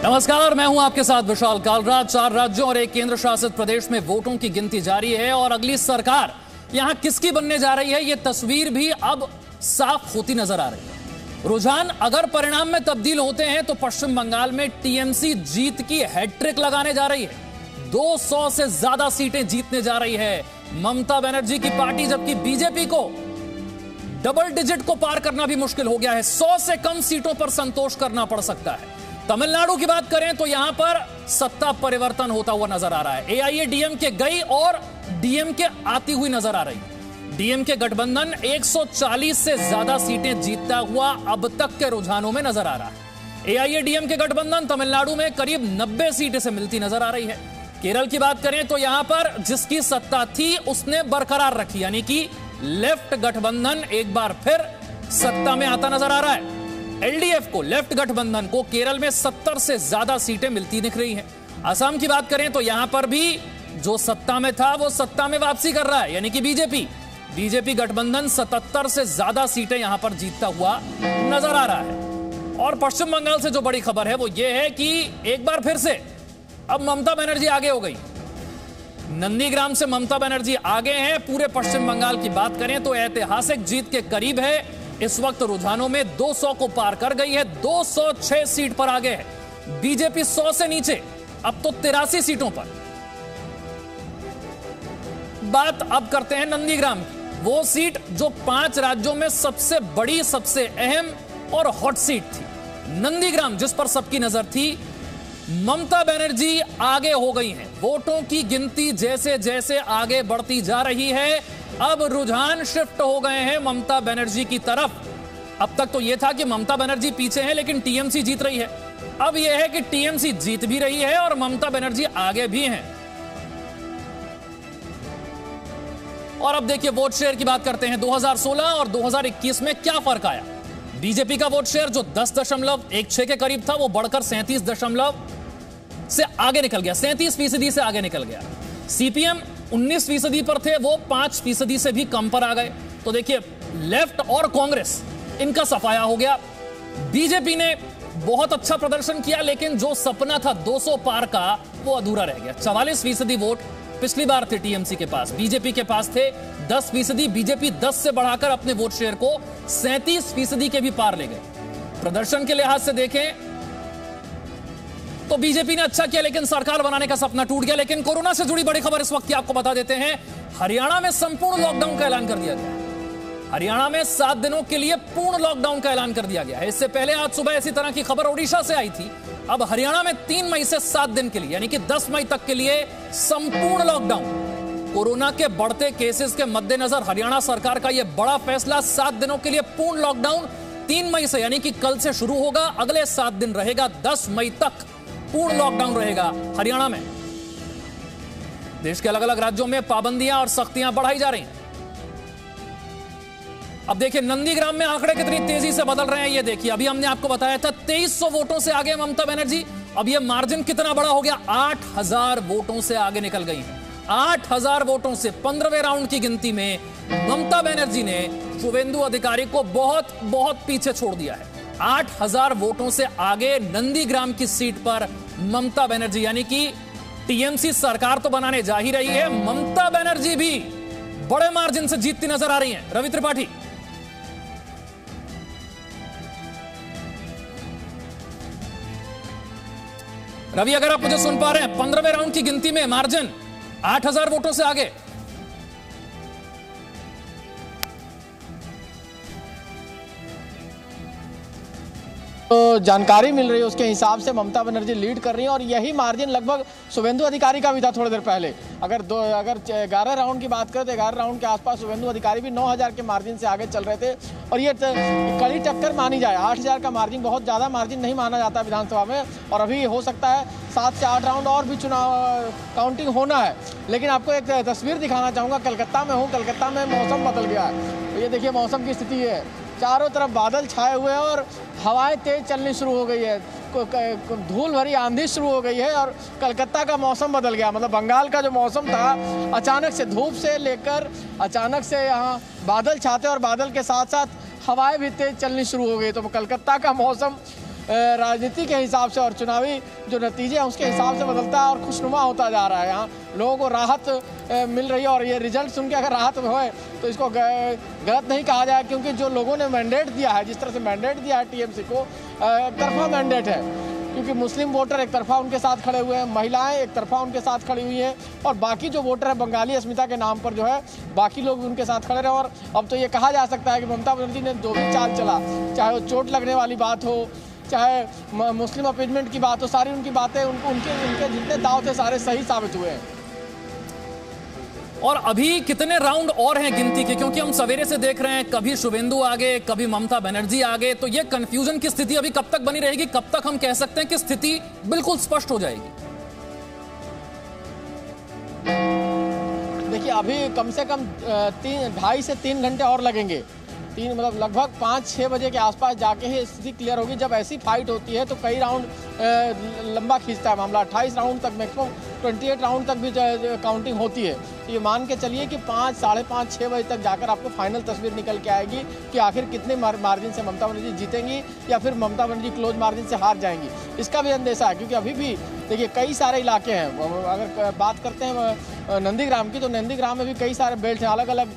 नमस्कार, मैं हूं आपके साथ विशाल कालरा। 4 राज्यों और एक केंद्र शासित प्रदेश में वोटों की गिनती जारी है और अगली सरकार यहां किसकी बनने जा रही है, यह तस्वीर भी अब साफ होती नजर आ रही है। रुझान अगर परिणाम में तब्दील होते हैं तो पश्चिम बंगाल में टीएमसी जीत की हैट्रिक लगाने जा रही है। 200 से ज्यादा सीटें जीतने जा रही है ममता बनर्जी की पार्टी, जबकि बीजेपी को डबल डिजिट को पार करना भी मुश्किल हो गया है। 100 से कम सीटों पर संतोष करना पड़ सकता है। तमिलनाडु की बात करें तो यहां पर सत्ता परिवर्तन होता हुआ नजर आ रहा है। एआईएडीएमके गई और डीएमके आती हुई नजर आ रही है। डीएमके गठबंधन 140 से ज्यादा सीटें जीतता हुआ अब तक के रुझानों में नजर आ रहा है। एआईएडीएमके गठबंधन तमिलनाडु में करीब 90 सीटें से मिलती नजर आ रही है। केरल की बात करें तो यहां पर जिसकी सत्ता थी उसने बरकरार रखी, यानी कि लेफ्ट गठबंधन एक बार फिर सत्ता में आता नजर आ रहा है। एलडीएफ को, लेफ्ट गठबंधन को केरल में 70 से ज्यादा सीटें मिलती दिख रही हैं। असम की बात करें तो यहां पर भी जो सत्ता में था वो सत्ता में वापसी कर रहा है, यानी कि बीजेपी गठबंधन 77 से ज्यादा सीटें यहां पर जीतता हुआ नजर आ रहा है। और पश्चिम बंगाल से जो बड़ी खबर है वो ये है कि एक बार फिर से अब ममता बनर्जी आगे हो गई। नंदीग्राम से ममता बनर्जी आगे हैं। पूरे पश्चिम बंगाल की बात करें तो ऐतिहासिक जीत के करीब है। इस वक्त रुझानों में 200 को पार कर गई है, 206 सीट पर आगे है। बीजेपी 100 से नीचे, अब तो 83 सीटों पर। बात अब करते हैं नंदीग्राम की, वो सीट जो 5 राज्यों में सबसे बड़ी, सबसे अहम और हॉट सीट थी। नंदीग्राम जिस पर सबकी नजर थी, ममता बनर्जी आगे हो गई हैं। वोटों की गिनती जैसे जैसे आगे बढ़ती जा रही है, अब रुझान शिफ्ट हो गए हैं ममता बनर्जी की तरफ। अब तक तो यह था कि ममता बनर्जी पीछे है लेकिन टीएमसी जीत रही है। अब यह है कि टीएमसी जीत भी रही है और ममता बनर्जी आगे भी हैं। और अब देखिए वोट शेयर की बात करते हैं। 2016 और 2021 में क्या फर्क आया। बीजेपी का वोट शेयर जो 10.16 के करीब था वो बढ़कर 37 से आगे निकल गया, 37% से आगे निकल गया। सीपीएम 19% पर थे, वो 5% से भी कम पर आ गए। तो देखिए लेफ्ट और कांग्रेस इनका सफाया हो गया। बीजेपी ने बहुत अच्छा प्रदर्शन किया लेकिन जो सपना था 200 पार का वो अधूरा रह गया। 44% वोट पिछली बार थे टीएमसी के पास, बीजेपी के पास थे 10%। बीजेपी 10 से बढ़ाकर अपने वोट शेयर को 37% के भी पार ले गए। प्रदर्शन के लिहाज से देखें तो बीजेपी ने अच्छा किया लेकिन सरकार बनाने का सपना टूट गया। लेकिन कोरोना से जुड़ी बड़ी खबर इस वक्त की आपको बता देते हैं। हरियाणा में संपूर्ण लॉकडाउन का ऐलान कर दिया गया। हरियाणा में 7 दिनों के लिए पूर्ण लॉकडाउन का ऐलान कर दिया गया है। इससे पहले आज सुबह इसी तरह की खबर ओडिशा से आई थी। अब हरियाणा में 3 मई से 7 दिन के लिए, यानी कि 10 मई तक के लिए संपूर्ण लॉकडाउन। कोरोना के बढ़ते केसेस के मद्देनजर हरियाणा सरकार का यह बड़ा फैसला, 7 दिनों के लिए पूर्ण लॉकडाउन 3 मई से, यानी कि कल से शुरू होगा, अगले 7 दिन रहेगा, 10 मई तक पूर्ण लॉकडाउन रहेगा हरियाणा में। देश के अलग अलग राज्यों में पाबंदियां और सख्तियां बढ़ाई जा रही हैं। अब देखिए नंदीग्राम में आंकड़े कितनी तेजी से बदल रहे हैं ये देखिए। अभी हमने आपको बताया था 2300 वोटों से आगे ममता बनर्जी, अब ये मार्जिन कितना बड़ा हो गया, 8000 वोटों से आगे निकल गई हैं। 8000 वोटों से 15वें राउंड की गिनती में ममता बनर्जी ने शुवेंदु अधिकारी को बहुत बहुत पीछे छोड़ दिया है। 8000 वोटों से आगे नंदीग्राम की सीट पर ममता बनर्जी, यानी कि टीएमसी सरकार तो बनाने जा ही रही है, ममता बनर्जी भी बड़े मार्जिन से जीतती नजर आ रही हैं। रवि त्रिपाठी। रवि, अगर आप मुझे सुन पा रहे हैं, 15वें राउंड की गिनती में मार्जिन 8000 वोटों से आगे। तो जानकारी मिल रही है उसके हिसाब से ममता बनर्जी लीड कर रही है और यही मार्जिन लगभग शुवेंदु अधिकारी का भी था थोड़ी देर पहले। अगर 11 राउंड की बात करें तो 11 राउंड के आसपास शुवेंदु अधिकारी भी 9000 के मार्जिन से आगे चल रहे थे और ये कड़ी टक्कर मानी जाए। 8000 का मार्जिन बहुत ज़्यादा मार्जिन नहीं माना जाता विधानसभा में और अभी हो सकता है 7 से 8 राउंड और भी चुनाव काउंटिंग होना है। लेकिन आपको एक तस्वीर दिखाना चाहूँगा। कलकत्ता में हूँ, कलकत्ता में मौसम बदल गया है। तो ये देखिए मौसम की स्थिति है, चारों तरफ बादल छाए हुए हैं और हवाएं तेज चलनी शुरू हो गई है, धूल भरी आंधी शुरू हो गई है और कलकत्ता का मौसम बदल गया। मतलब बंगाल का जो मौसम था अचानक से धूप से लेकर अचानक से यहाँ बादल छाते और बादल के साथ साथ हवाएं भी तेज चलनी शुरू हो गई। तो कलकत्ता का मौसम राजनीति के हिसाब से और चुनावी जो नतीजे हैं उसके हिसाब से बदलता है और खुशनुमा होता जा रहा है। यहाँ लोगों को राहत मिल रही है और ये रिजल्ट सुन के अगर राहत होए तो इसको गलत नहीं कहा जाए, क्योंकि जो लोगों ने मैंडेट दिया है, जिस तरह से मैंडेट दिया है टीएमसी को, एक तरफा मैंडेट है, क्योंकि मुस्लिम वोटर एक तरफा उनके साथ खड़े हुए हैं, महिलाएं एक तरफा उनके साथ खड़ी हुई हैं और बाकी जो वोटर है बंगाली अस्मिता के नाम पर जो है बाकी लोग भी उनके साथ खड़े रहे। और अब तो ये कहा जा सकता है कि ममता बनर्जी ने जो भी चाल चला, चाहे वो चोट लगने वाली बात हो, चाहे मुस्लिम अपीजमेंट की बात हो, सारी उनकी बातें उनके जितने दाव थे सारे सही साबित हुए हैं। और अभी कितने राउंड और हैं गिनती के, क्योंकि हम सवेरे से देख रहे हैं कभी शुभेंदु आगे, कभी ममता बनर्जी आगे, तो ये कंफ्यूजन की स्थिति अभी कब तक बनी रहेगी? कब तक हम कह सकते हैं कि स्थिति बिल्कुल स्पष्ट हो जाएगी? देखिए अभी कम से कम 2.5 से 3 घंटे और लगेंगे। मतलब लगभग 5-6 बजे के आसपास जाके ही स्थिति क्लियर होगी। जब ऐसी फाइट होती है तो कई राउंड लंबा खींचता है मामला, 28 राउंड तक, मैक्सिमम 28 राउंड तक भी काउंटिंग होती है। तो ये मान के चलिए कि 5, साढ़े 5, 6 बजे तक जाकर आपको फाइनल तस्वीर निकल के आएगी कि आखिर कितने मार्जिन से ममता बनर्जी जीतेंगी या फिर ममता बनर्जी क्लोज मार्जिन से हार जाएंगी, इसका भी अंदेशा है। क्योंकि अभी भी देखिए कई सारे इलाके हैं, अगर बात करते हैं नंदीग्राम की, तो नंदीग्राम में भी कई सारे बेल्ट हैं, अलग अलग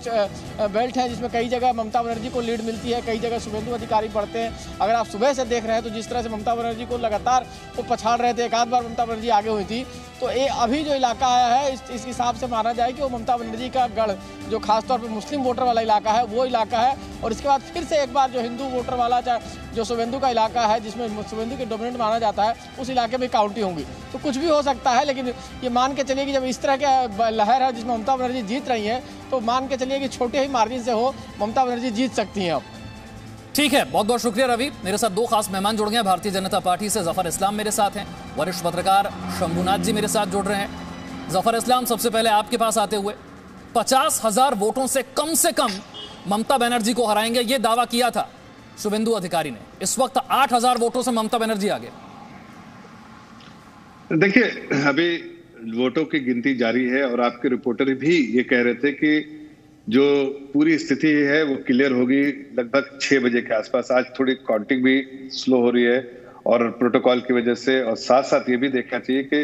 बेल्ट हैं, जिसमें कई जगह ममता बनर्जी को लीड मिलती है, कई जगह शुभेंदु अधिकारी पढ़ते हैं। अगर आप सुबह से देख रहे हैं तो जिस तरह से ममता बनर्जी को लगातार वो पछाड़ रहे थे, एक आध बार ममता बनर्जी आगे हुई थी, तो ये अभी जो इलाका आया है इस हिसाब से माना जाए कि वो ममता बनर्जी का गढ़, जो खासतौर पर मुस्लिम वोटर वाला इलाका है, वो इलाका है। और इसके बाद फिर से एक बार जो हिंदू वोटर वाला, जो शुभेंदु का इलाका है जिसमें शुभेंदु के डोमिनेंट माना जाता है, उस इलाके में काउंटिंग होंगी। तो कुछ भी हो सकता है, लेकिन ये मान के चलिए कि जब इस तरह के लहर है जिसमें ममता बनर्जी जीत रही हैं, तो मान के चलिए कि छोटे ही मार्जिन से हो ममता बनर्जी जीत सकती हैं अब। ठीक है, बहुत बहुत शुक्रिया रवि। मेरे साथ 2 खास मेहमान जुड़ गए हैं। भारतीय जनता पार्टी से जफर इस्लाम मेरे साथ हैं, वरिष्ठ पत्रकार शंभुनाथ जी मेरे साथ जुड़ रहे हैं। जफर इस्लाम, सबसे पहले आपके पास आते हुए, 50,000 वोटों से कम ममता बनर्जी को हराएंगे, यह दावा किया था शुभेंदु अधिकारी ने। इस वक्त 8,000 वोटों से ममता बनर्जी आगे। देखिए अभी वोटों की गिनती जारी है और आपके रिपोर्टर भी ये कह रहे थे कि जो पूरी स्थिति है वो क्लियर होगी लगभग 6 बजे के आसपास। आज थोड़ी काउंटिंग भी स्लो हो रही है और प्रोटोकॉल की वजह से, और साथ साथ ये भी देखना चाहिए कि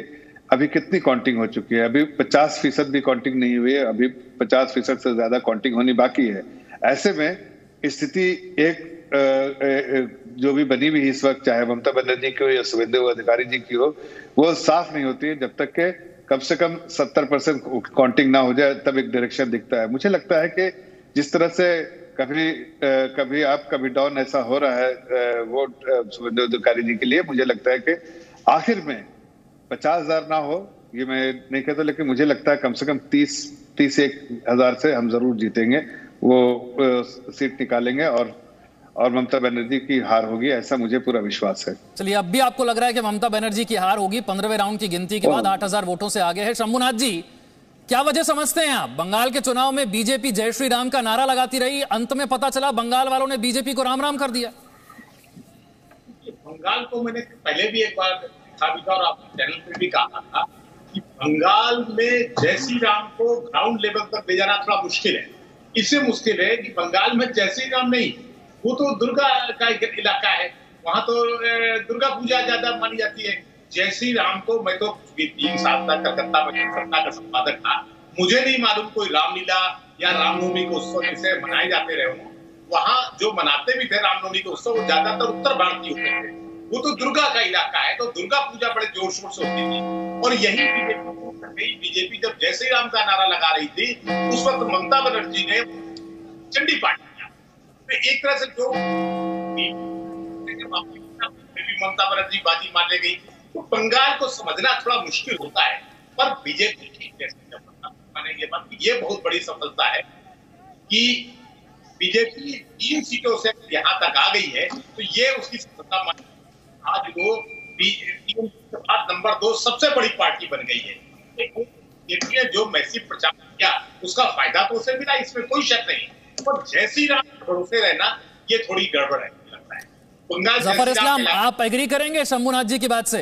अभी कितनी काउंटिंग हो चुकी है। अभी 50% भी काउंटिंग नहीं हुई है, अभी 50% से ज्यादा काउंटिंग होनी बाकी है। ऐसे में स्थिति एक जो भी बनी हुई इस वक्त, चाहे ममता बनर्जी की हो या शुभेंदु अधिकारी जी की हो, वो साफ नहीं होती है जब तक के कम से कम 70% काउंटिंग ना हो जाए, तब एक डायरेक्शन दिखता है। मुझे लगता है कि जिस तरह से कभी अप कभी डाउन ऐसा हो रहा है वोट शुभेंदु अधिकारी जी के लिए, मुझे लगता है कि आखिर में 50,000 ना हो ये मैं नहीं कहता, लेकिन मुझे लगता है कम से कम 30,000 से हम जरूर जीतेंगे, वो सीट निकालेंगे और ममता बनर्जी की हार होगी, ऐसा मुझे पूरा विश्वास है। चलिए, अब भी आपको लग रहा है कि ममता बनर्जी की हार होगी 15वें राउंड की गिनती के बाद 8,000 वोटों से आगे है। शंभुनाथ जी, क्या वजह समझते हैं आप? बंगाल के चुनाव में बीजेपी जय श्री राम का नारा लगाती रही, अंत में पता चला बंगाल वालों ने बीजेपी को राम राम कर दिया। बंगाल को मैंने पहले भी एक बार था भी था और आपके चैनल पर भी कहा था कि बंगाल में जय श्री राम को ग्राउंड लेवल पर ले जाना थोड़ा मुश्किल है। इससे मुश्किल है कि बंगाल में जय श्री राम नहीं, वो तो दुर्गा का इलाका है, वहां तो दुर्गा पूजा ज्यादा मानी जाती है। जय श्री राम को मैं तो 3 साल तक कलकत्ता में सत्ता का संपादक था, मुझे नहीं मालूम कोई रामलीला या रामनवमी के उत्सव जैसे मनाए जाते रहे हों। वहां जो मनाते भी थे रामनवमी के उत्सव, वो ज्यादातर उत्तर भारतीय होते थे। वो तो दुर्गा का इलाका है, तो दुर्गा पूजा बड़े जोर शोर से होती थी। और यही बीजेपी जब जय श्री राम का नारा लगा रही थी, उस वक्त ममता बनर्जी ने चंडी पार्टी एक तरह से जो ममता बनर्जी बाजी मारने गई, तो बंगाल को समझना थोड़ा मुश्किल होता है। पर बीजेपी मानेंगे बात, ये बहुत बड़ी सफलता है कि बीजेपी 3 सीटों से यहां तक आ गई है, तो ये उसकी सफलता मानी। आज वो नंबर 2 सबसे बड़ी पार्टी बन गई है। बीजेपी ने जो मैसिव प्रचार किया उसका फायदा तो उसे मिला, इसमें कोई शक नहीं। पर जय श्री राम भरोसे रहना ये थोड़ी गड़बड़ है लगता है। जफर इस्लाम, आप एग्री करेंगे शंभुनाथ जी की बात से?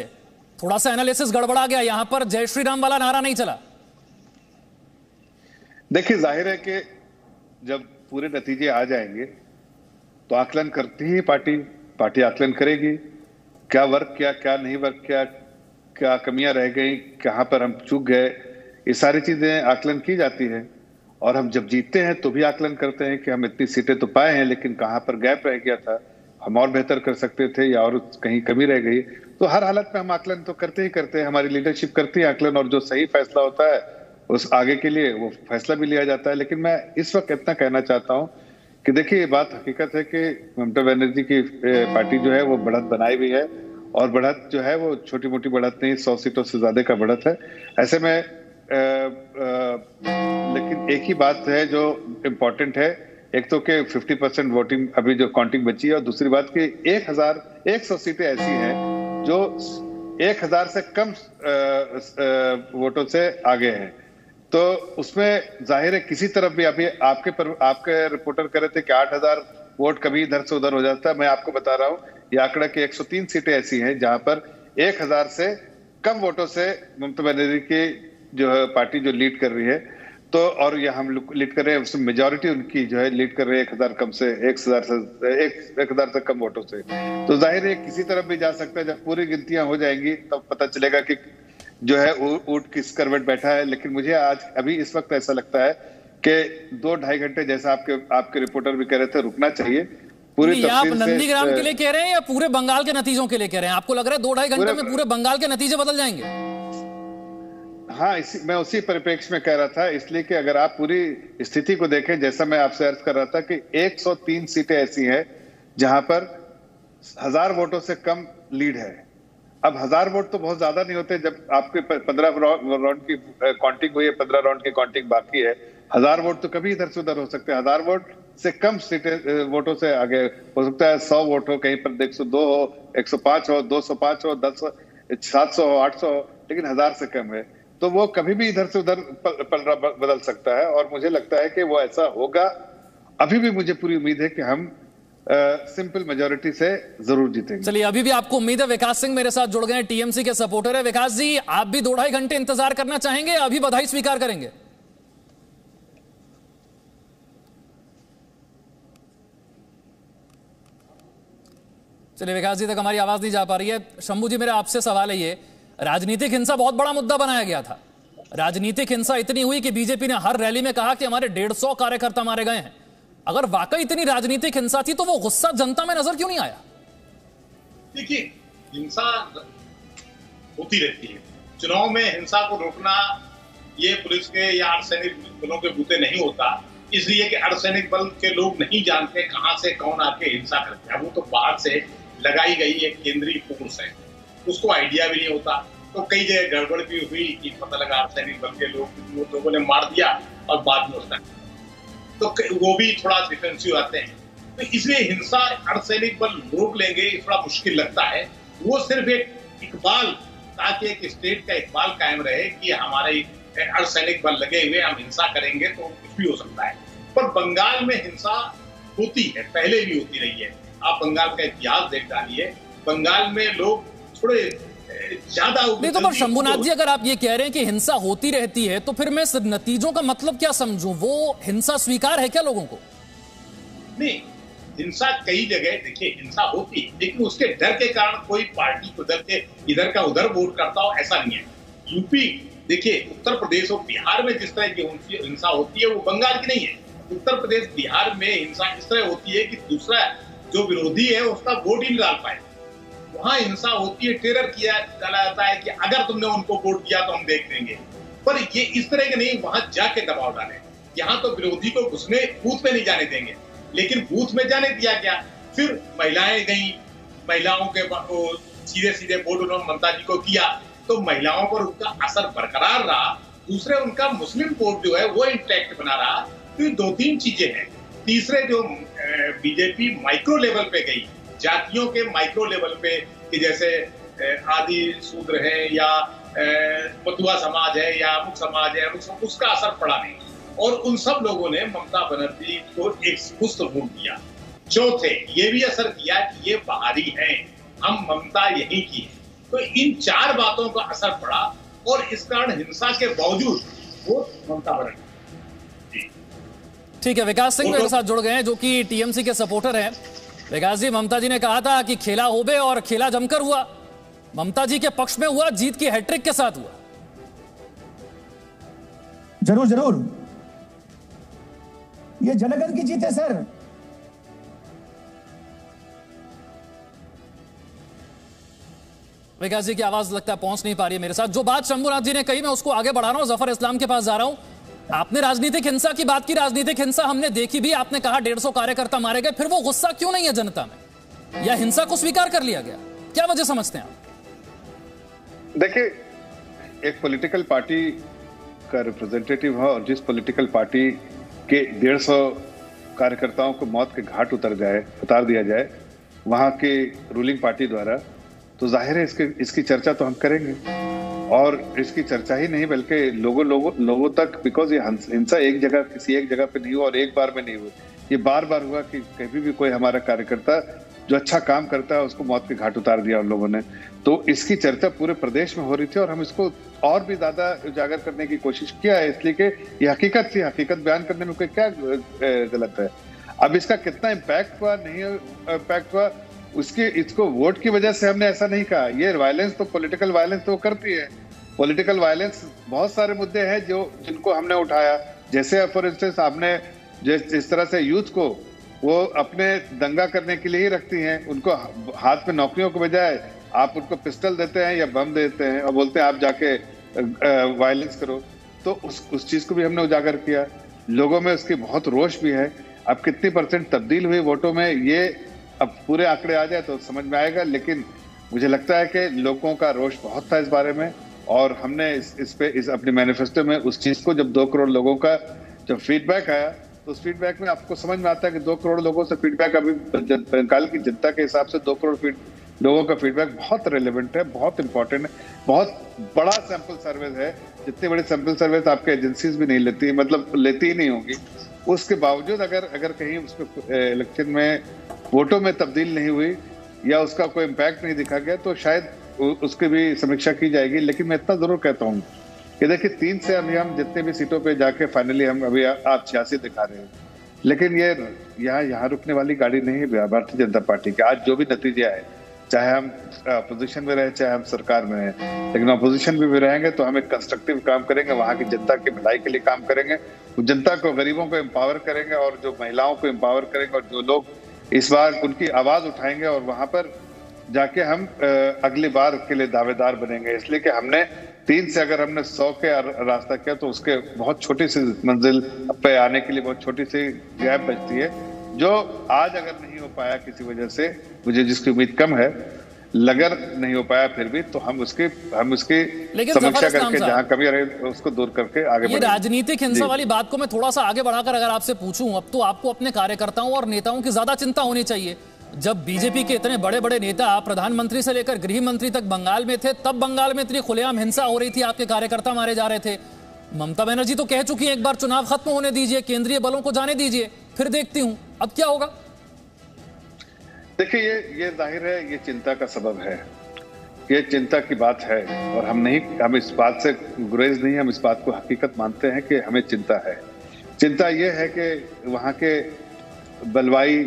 थोड़ा सा एनालिसिस गड़बड़ा गया, यहां पर जय श्री राम वाला नारा नहीं चला। देखिए जाहिर है कि जब पूरे नतीजे आ जाएंगे तो आकलन करती ही पार्टी आकलन करेगी क्या वर्क किया, क्या नहीं वर्क किया, क्या कमियां रह गई, कहाँ पर हम चूक गए, ये सारी चीजें आकलन की जाती है। और हम जब जीतते हैं तो भी आकलन करते हैं कि हम इतनी सीटें तो पाए हैं, लेकिन कहाँ पर गैप रह गया था, हम और बेहतर कर सकते थे या और कहीं कमी रह गई। तो हर हालत में हम आकलन तो करते ही करते हैं, हमारी लीडरशिप करती है आकलन, और जो सही फैसला होता है उस आगे के लिए वो फैसला भी लिया जाता है। लेकिन मैं इस वक्त इतना कहना चाहता हूँ कि देखिए, ये बात हकीकत है कि ममता बनर्जी की पार्टी जो है वो बढ़त बनाई भी है, और बढ़त जो है वो छोटी मोटी बढ़त नहीं, 100 सीटों से ज्यादा का बढ़त है। ऐसे में लेकिन एक ही बात है जो इम्पोर्टेंट है, एक तो कि 50% वोटिंग अभी जो काउंटिंग बची है, और दूसरी बात कि 100 सीटें ऐसी हैं जो 1000 से कम वोटों से आगे हैं। तो उसमें जाहिर है किसी तरफ भी अभी आपके रिपोर्टर कह रहे थे कि 8000 वोट कभी इधर से उधर हो जाता है। मैं आपको बता रहा हूं ये आंकड़ा कि 103 सीटें ऐसी हैं जहां पर 1000 से कम वोटों से ममता बनर्जी की जो है पार्टी जो लीड कर रही है। तो और ये हम लीड कर रहे हैं, उसमें मेजोरिटी उनकी जो है लीड कर रहे हैं 1000 से कम वोटों से। तो जाहिर है किसी तरफ भी जा सकता है। जब पूरी गिनतियां हो जाएंगी तब पता चलेगा कि जो है ऊंट किस करवट बैठा है। लेकिन मुझे आज अभी इस वक्त ऐसा लगता है कि 2-2.5 घंटे, जैसा आपके रिपोर्टर भी कह रहे थे, रुकना चाहिए पूरी आप नंदीग्राम के लिए कह रहे हैं या पूरे बंगाल के नतीजों के लिए कह रहे हैं? आपको लग रहा है 2-2.5 घंटे में पूरे बंगाल के नतीजे बदल जाएंगे? हाँ, मैं उसी परिप्रेक्ष्य में कह रहा था, इसलिए कि अगर आप पूरी स्थिति को देखें, जैसा मैं आपसे अर्ज कर रहा था कि 103 सीटें ऐसी हैं जहां पर 1000 वोटों से कम लीड है। अब 1000 वोट तो बहुत ज्यादा नहीं होते जब आपके 15 राउंड की काउंटिंग हुई है, 15 राउंड की काउंटिंग बाकी है। 1000 वोट तो कभी इधर से उधर हो सकते हैं। 1000 वोट से कम सीटें वोटों से आगे हो सकता है 100 वोट हो, कहीं पर 102 हो, 105 हो, 205 हो, 10 700 हो, 800 हो, लेकिन 1000 से कम है। तो वो कभी भी इधर से उधर पलड़ा बदल सकता है, और मुझे लगता है कि वो ऐसा होगा। अभी भी मुझे पूरी उम्मीद है कि हम सिंपल मेजोरिटी से जरूर जीतेंगे। चलिए, अभी भी आपको उम्मीद है। विकास सिंह मेरे साथ जुड़ गए हैं, टीएमसी के सपोर्टर है। विकास जी, आप भी 2-2.5 घंटे इंतजार करना चाहेंगे, अभी बधाई स्वीकार करेंगे? चलिए, विकास जी तक हमारी आवाज नहीं जा पा रही है। शंभू जी, मेरा आपसे सवाल है, ये राजनीतिक हिंसा बहुत बड़ा मुद्दा बनाया गया था। राजनीतिक हिंसा इतनी हुई कि बीजेपी ने हर रैली में कहा कि हमारे 150 कार्यकर्ता मारे गए हैं। अगर वाकई इतनी राजनीतिक हिंसा थी तो वो गुस्सा जनता में नजर क्यों नहीं आया? देखिए, हिंसा होती रहती है। चुनाव में हिंसा को रोकना ये पुलिस के या अर्धसैनिक बलों के बूते नहीं होता, इसलिए कि अर्धसैनिक बल के लोग नहीं जानते कहां से कौन आके हिंसा करते हैं। वो तो बाहर से लगाई गई एक केंद्रीय फोर्स है, उसको आइडिया भी नहीं होता। तो कई जगह गड़बड़ भी हुई कि पता लगा अर्धसैनिक बल के लोगों ने मार दिया और बाद में उसका, तो वो भी थोड़ा डिफेंसिव आते हैं। तो इसलिए हिंसा अर्धसैनिक बल रोक लेंगे थोड़ा मुश्किल लगता है। वो सिर्फ एक इकबाल, ताकि एक स्टेट का इकबाल कायम रहे कि हमारे अर्धसैनिक बल लगे हुए, हम हिंसा करेंगे तो कुछ भी हो सकता है। पर बंगाल में हिंसा होती है, पहले भी होती रही है। आप बंगाल का इतिहास देख डालिए, बंगाल में लोग थोड़े ज्यादा नहीं। तो पर शंभुनाथ जी, अगर आप ये कह रहे हैं कि हिंसा होती रहती है, तो फिर मैं नतीजों का मतलब क्या समझूं? वो हिंसा स्वीकार है क्या लोगों को? नहीं, हिंसा कई जगह देखिए हिंसा होती है, लेकिन उसके डर के कारण कोई पार्टी को डर के इधर का उधर वोट करता हो, ऐसा नहीं है। यूपी देखिए, उत्तर प्रदेश और बिहार में जिस तरह की हिंसा होती है वो बंगाल की नहीं है। उत्तर प्रदेश बिहार में हिंसा इस तरह होती है कि दूसरा जो विरोधी है उसका वोट ही नहीं डाल पाए। वहां हिंसा होती है, टेरर किया डाला जाता है कि अगर तुमने उनको वोट दिया तो हम देख लेंगे। पर ये इस तरह के नहीं, वहां जाके दबाव डाले। यहाँ तो विरोधी को घुसने बूथ में नहीं जाने देंगे, लेकिन बूथ में जाने दिया गया। फिर महिलाएं गई, महिलाओं के सीधे सीधे वोट उन्होंने ममता जी को किया, तो महिलाओं पर उनका असर बरकरार रहा। दूसरे, उनका मुस्लिम वोट जो है वो इंटैक्ट बना रहा। तो 2-3 चीजें हैं। तीसरे, जो बीजेपी माइक्रो लेवल पे गई, जातियों के माइक्रो लेवल पे, कि जैसे आदि शूद्र है या मथुआ समाज है या अमुक समाज है, उसका असर पड़ा नहीं, और उन सब लोगों ने ममता बनर्जी को एक पुष्ट वोट दिया। चौथे, ये भी असर किया कि ये बाहरी हैं, हम ममता यहीं की है। तो इन 4 बातों का असर पड़ा, और इस कारण हिंसा के बावजूद वो ममता बनर्जी। ठीक है, विकास सिंह मेरे साथ जुड़ गए हैं, जो कि टीएमसी के सपोर्टर हैं। विकास जी, ममता जी ने कहा था कि खेला होबे और खेला जमकर हुआ। ममता जी के पक्ष में हुआ, जीत की हैट्रिक के साथ हुआ। जरूर जरूर, ये जनगण की जीत है सर। विकास जी की आवाज लगता है पहुंच नहीं पा रही है मेरे साथ। जो बात शंभुनाथ जी ने कही मैं उसको आगे बढ़ा रहा हूं, जफर इस्लाम के पास जा रहा हूं। आपने राजनीतिक हिंसा की बात की, राजनीतिक हिंसा हमने देखी भी। आपने कहा 150 कार्यकर्ता मारे गए, फिर वो गुस्सा क्यों नहीं है जनता में, या हिंसा को स्वीकार कर लिया गया? क्या वजह समझते हैं आप? देखिए, एक पॉलिटिकल पार्टी का रिप्रेजेंटेटिव है और जिस पॉलिटिकल पार्टी के 150 कार्यकर्ताओं को मौत के घाट उतार दिया जाए वहां के रूलिंग पार्टी द्वारा, तो जाहिर है इसकी चर्चा तो हम करेंगे। और इसकी चर्चा ही नहीं बल्कि लोगों तक, बिकॉज ये हिंसा किसी एक जगह पे नहीं हुआ और एक बार में नहीं हुई, ये बार बार हुआ कि कभी भी कोई हमारा कार्यकर्ता जो अच्छा काम करता है उसको मौत के घाट उतार दिया उन लोगों ने। तो इसकी चर्चा पूरे प्रदेश में हो रही थी और हम इसको और भी ज्यादा उजागर करने की कोशिश किया है, इसलिए कि ये हकीकत थी। हकीकत बयान करने में कोई क्या गलत है? अब इसका कितना इम्पैक्ट हुआ, नहीं इम्पैक्ट हुआ, इसको वोट की वजह से हमने ऐसा नहीं कहा। ये वायलेंस तो, पॉलिटिकल वायलेंस तो करती है। पॉलिटिकल वायलेंस बहुत सारे मुद्दे हैं जिनको हमने उठाया, जैसे फॉर इंस्टेंस आपने जिस तरह से यूथ को वो अपने दंगा करने के लिए ही रखती हैं, उनको हाथ में नौकरियों के बजाय आप उनको पिस्टल देते हैं या बम देते हैं और बोलते हैं आप जाके वायलेंस करो। तो उस चीज को भी हमने उजागर किया। लोगों में उसकी बहुत रोष भी है। अब कितनी परसेंट तब्दील हुई वोटों में, ये अब पूरे आंकड़े आ जाए तो समझ में आएगा, लेकिन मुझे लगता है कि लोगों का रोष बहुत था इस बारे में। और हमने इस अपने मैनिफेस्टो में उस चीज को, जब 2 करोड़ लोगों का जब फीडबैक आया तो उस फीडबैक में आपको समझ में आता है कि 2 करोड़ लोगों से फीडबैक, अभी बंगाल की जनता के हिसाब से 2 करोड़ लोगों का फीडबैक बहुत रेलेवेंट है, बहुत इंपॉर्टेंट है, बहुत बड़ा सैंपल सर्वे है। जितनी बड़ी सैंपल सर्वे आपके एजेंसीज भी नहीं लेती, मतलब लेती ही नहीं होंगी। उसके बावजूद अगर कहीं उसमें इलेक्शन में वोटों में तब्दील नहीं हुई या उसका कोई इम्पैक्ट नहीं दिखा गया, तो शायद उसकी भी समीक्षा की जाएगी। लेकिन मैं इतना जरूर कहता हूँ कि देखिए, 3 से अभी हम जितने भी सीटों पे जाके फाइनली हम अभी आप 86 दिखा रहे हैं, लेकिन ये यहाँ रुकने वाली गाड़ी नहीं है भारतीय जनता पार्टी के। आज जो भी नतीजे आए, चाहे हम अपोजिशन में रहे चाहे हम सरकार में रहे, लेकिन अपोजिशन में भी रहेंगे तो हम एक कंस्ट्रक्टिव काम करेंगे, वहां की जनता की भलाई के लिए काम करेंगे, जनता को, गरीबों को एम्पावर करेंगे और जो महिलाओं को एम्पावर करेंगे और जो लोग इस बार उनकी आवाज उठाएंगे और वहां पर जाके हम अगली बार के लिए दावेदार बनेंगे। इसलिए कि हमने 3 से अगर हमने 100 के रास्ता किया तो उसके बहुत छोटी सी मंजिल पे आने के लिए बहुत छोटी सी गैप बचती है, जो आज अगर नहीं हो पाया किसी वजह से, मुझे जिसकी उम्मीद कम है, अगर नहीं हो पाया फिर भी, तो हम उसकी समीक्षा करके जहां कमी रहे उसको दूर करके आगे बढ़ेंगे। राजनीतिक हिंसा वाली बात को मैं थोड़ा सा आगे बढ़ाकर अगर आपसे पूछूं, अब तो आपको अपने कार्यकर्ताओं और नेताओं की ज्यादा चिंता होनी चाहिए। जब बीजेपी के इतने बड़े बड़े नेता, प्रधानमंत्री से लेकर गृह मंत्री तक बंगाल में थे, तब बंगाल में इतनी खुलेआम हिंसा हो रही थी, आपके कार्यकर्ता मारे जा रहे थे। ममता बनर्जी तो कह चुकी हैं एक बार चुनाव खत्म होने दीजिए, केंद्रीय बलों को जाने दीजिए, फिर देखती हूं। अब क्या होगा? देखिए, ये जाहिर है, ये चिंता का सबब है, ये चिंता की बात है और हम इस बात से गुरेज नहीं, हम इस बात को हकीकत मानते हैं कि हमें चिंता है। चिंता ये है कि वहां के बलवाई,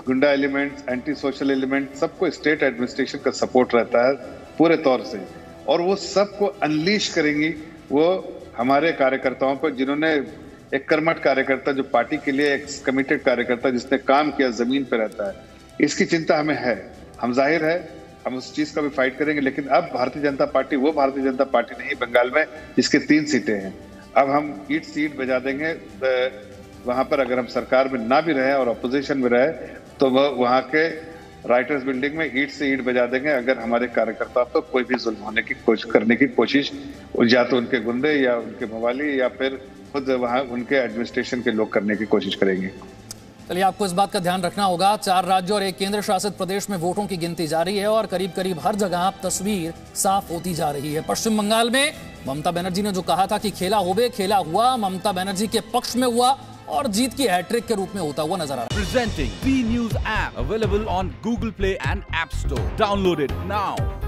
गुंडा एलिमेंट्स, एंटी सोशल एलिमेंट, सबको स्टेट एडमिनिस्ट्रेशन का सपोर्ट रहता है पूरे तौर से, और वो सबको अनलीश करेंगी वो हमारे कार्यकर्ताओं पर, जिन्होंने एक कर्मठ कार्यकर्ता, जो पार्टी के लिए एक कमिटेड कार्यकर्ता, जिसने काम किया, जमीन पर रहता है, इसकी चिंता हमें है। हम जाहिर है हम उस चीज का भी फाइट करेंगे। लेकिन अब भारतीय जनता पार्टी वो भारतीय जनता पार्टी नहीं बंगाल में जिसके 3 सीटें हैं। अब हम ईट सीट बजा देंगे वहां पर, अगर हम सरकार में ना भी रहे और अपोजिशन में रहे तो वह वहां के राइटर्स बिल्डिंग में ईट से ईट बजा देंगे, अगर हमारे कार्यकर्ता पर कोई भी जुल्म होने की करने की कोशिश, या तो उनके गुंडे या उनके मवाली या फिर खुद वहां उनके एडमिनिस्ट्रेशन के लोग करने की कोशिश करेंगे। चलिए, आपको इस बात का ध्यान रखना होगा, 4 राज्यों और 1 केंद्र शासित प्रदेश में वोटों की गिनती जारी है और करीब करीब हर जगह तस्वीर साफ होती जा रही है। पश्चिम बंगाल में ममता बनर्जी ने जो कहा था कि खेला होबे, खेला हुआ, ममता बनर्जी के पक्ष में हुआ और जीत की हैट्रिक के रूप में होता हुआ नजर आ रहा है। Presenting B news app available on Google Play and App Store. Download it now.